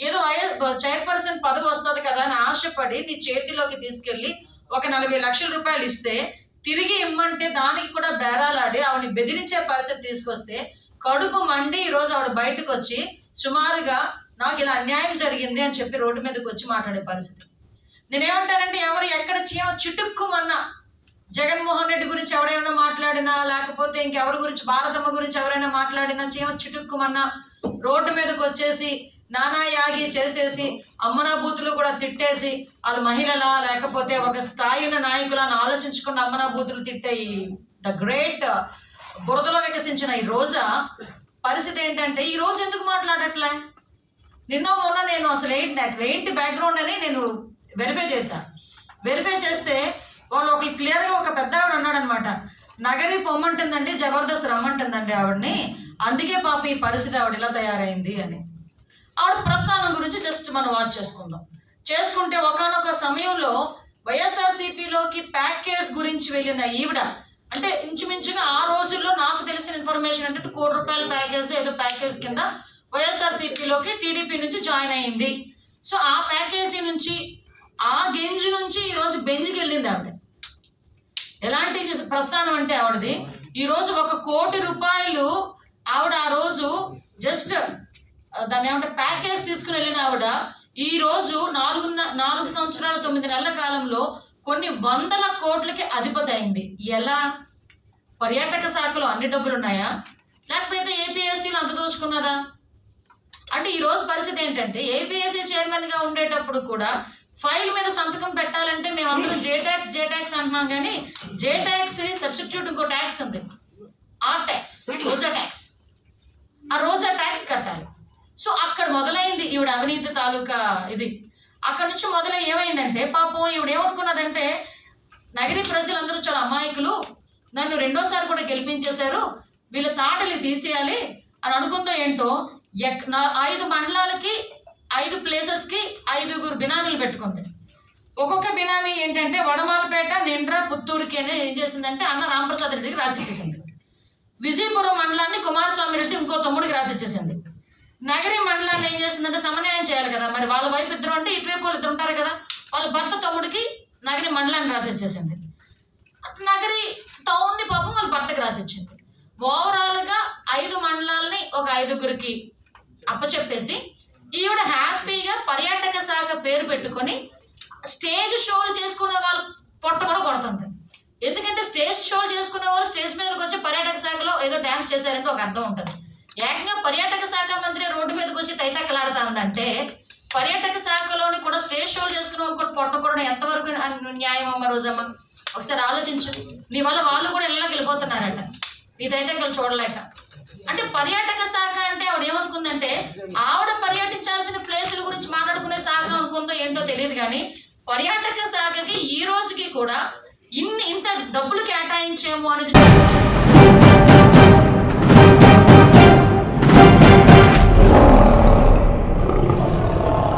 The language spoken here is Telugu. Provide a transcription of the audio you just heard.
ఏదో చైర్పర్సన్ పదవి వస్తుంది కదా అని ఆశపడి నీ చేతిలోకి తీసుకెళ్లి ఒక 40 లక్షల రూపాయలు ఇస్తే తిరిగి ఇమ్మంటే దానికి కూడా బేరాలాడి ఆవిడని బెదిరించే పరిస్థితి తీసుకొస్తే కడుపు మండి ఈరోజు ఆవిడ బయటకు వచ్చి సుమారుగా నాకు ఇలా అన్యాయం జరిగింది అని చెప్పి రోడ్డు మీదకి వచ్చి మాట్లాడే పరిస్థితి. నేనేమంటానంటే ఎవరు ఎక్కడ చిటుక్కుమన్నా జగన్మోహన్ రెడ్డి గురించి ఎవరైనా మాట్లాడినా లేకపోతే ఇంకెవరి గురించి భారతమ్మ గురించి ఎవరైనా మాట్లాడినా చిటుక్కుమన్నా రోడ్డు మీదకి వచ్చేసి నానా యాగి చేసేసి అమ్మనా బూతులు కూడా తిట్టేసి వాళ్ళ మహిళలా లేకపోతే ఒక స్థాయిన నాయకులను ఆలోచించుకున్న అమ్మనా బూతులు తిట్టే ద గ్రేట్ బురదలో వికసించిన ఈ రోజా పరిస్థితి ఏంటంటే ఈ రోజు ఎందుకు మాట్లాడట్లే? నిన్న మొన్న నేను అసలు ఏంటి బ్యాక్గ్రౌండ్ అని నేను వెరిఫై చేశాను. వెరిఫై చేస్తే వాళ్ళు ఒకరు క్లియర్గా ఒక పెద్ద ఆవిడ అన్నాడనమాట, నగరి పొమ్మంటుందండి, జబర్దస్త్ రమ్మంటుందండి ఆవిడని, అందుకే పాప ఈ పరిస్థితి ఆవిడ ఇలా తయారైంది అని. ఆవిడ ప్రస్థానం గురించి జస్ట్ మనం వాచ్ చేసుకుంటే ఒకానొక సమయంలో వైఎస్ఆర్సీపీలోకి ప్యాకేజ్ గురించి వెళ్ళిన ఈవిడ అంటే ఇంచుమించుగా ఆ రోజుల్లో నాకు తెలిసిన ఇన్ఫర్మేషన్ అంటే 1 కోటి రూపాయల ప్యాకేజ్ ఏదో ప్యాకేజ్ కింద వైఎస్ఆర్సీపీలోకి టీడీపీ నుంచి జాయిన్ అయ్యింది. సో ఆ ప్యాకేజీ నుంచి ఆ గెంజ్ నుంచి ఈరోజు బెంజ్కి వెళ్ళింది ఆవిడ. ఎలాంటి ప్రస్థానం అంటే ఆవిడది ఈరోజు 1 కోటి రూపాయలు ఆవిడ ఆ రోజు జస్ట్ దాన్ని ఏమంటే ప్యాకేజ్ తీసుకుని వెళ్ళిన ఆవిడ ఈ రోజు 4 సంవత్సరాల 9 నెలల కాలంలో కొన్ని వందల కోట్లకి అధిపతి అయింది. ఎలా? పర్యాటక శాఖలో అన్ని డబ్బులు ఉన్నాయా లేకపోతే ఏపీఎస్సీలో అంత దోచుకున్నదా? అంటే ఈ రోజు పరిస్థితి ఏంటంటే ఏపీఎస్సీ చైర్మన్ గా ఉండేటప్పుడు కూడా ఫైల్ మీద సంతకం పెట్టాలంటే మేమందరూ జే ట్యాక్స్ అంటున్నాం, కానీ జే ట్యాక్స్ సబ్స్టిట్యూట్ ఇంకో ట్యాక్స్ ఉంది, ఆర్ ట్యాక్స్, రోజా ట్యాక్స్. ఆ రోజా ట్యాక్స్ కట్టాలి. సో అక్కడ మొదలైంది ఈవిడ అవినీతి తాలూకా ఇది. అక్కడ నుంచి మొదలై ఏమైందంటే పాపం ఈవిడ ఏమనుకున్నదంటే నగరి ప్రజలందరూ చాలా అమాయకులు, నన్ను 2వ సారి కూడా గెలిపించేశారు, వీళ్ళ తాటలు తీసేయాలి అని అనుకుందో ఏంటో 5 మండలాలకి 5 ప్లేసెస్కి 5 బినామీలు పెట్టుకుంది. ఒక్కొక్క బినామీ ఏంటంటే వడమాలపేట, నిండ్ర, పుత్తూరుకి ఏం చేసిందంటే అన్న రామప్రసాద్ రెడ్డికి రాసిచ్చేసింది. విజయపురం మండలాన్ని కుమారస్వామి రెడ్డి ఇంకో తమ్ముడికి రాసిచ్చేసింది. నగరి మండలాన్ని ఏం చేసిందంటే సమన్వయం చేయాలి కదా, మరి వాళ్ళ వైపు ఇద్దరు అంటే ఇటువైపు వాళ్ళు ఇద్దరు ఉంటారు కదా, వాళ్ళ భర్త తమ్ముడికి నగరి మండలాన్ని రాసిచ్చేసింది. నగరి టౌన్ని పాపం వాళ్ళ భర్తకి రాసిచ్చింది. ఓవరాల్గా 5 మండలాలని ఒక 5గురికి అప్పచెప్పేసి ఈవిడ హ్యాపీగా పర్యాటక శాఖ పేరు పెట్టుకొని స్టేజ్ షోలు చేసుకునే వాళ్ళు పొట్ట కూడా కొడుతుంది. ఎందుకంటే స్టేజ్ షోలు చేసుకునే వాళ్ళు స్టేజ్ మీదకి వచ్చి పర్యాటక శాఖలో ఏదో డ్యాన్స్ చేశారంటే ఒక అర్థం ఉంటుంది. ఏకంగా పర్యాటక శాఖ మంత్రి రోడ్డు మీదకి వచ్చి తైతక్కలాడుతా ఉందంటే పర్యాటక శాఖలోని కూడా స్టేజ్ షోలు చేసుకునే వాళ్ళు కూడా పొట్ట కూడా ఎంతవరకు న్యాయం అమ్మ రోజమ్మ? ఒకసారి ఆలోచించు. నీ వల్ల వాళ్ళు కూడా ఇళ్ళకి వెళ్ళిపోతున్నారట నీ తైతక్కలు చూడలేక. అంటే పర్యాటక శాఖ అంటే ఆవిడ ఏమనుకుందంటే ఆవిడ పర్యటించాల్సిన ప్లేసుల గురించి మాట్లాడుకునే శాఖ అనుకుందో ఏంటో తెలియదు, కానీ పర్యాటక శాఖకి ఈ రోజుకి కూడా ఇంత డబ్బులు కేటాయించేమో అనేది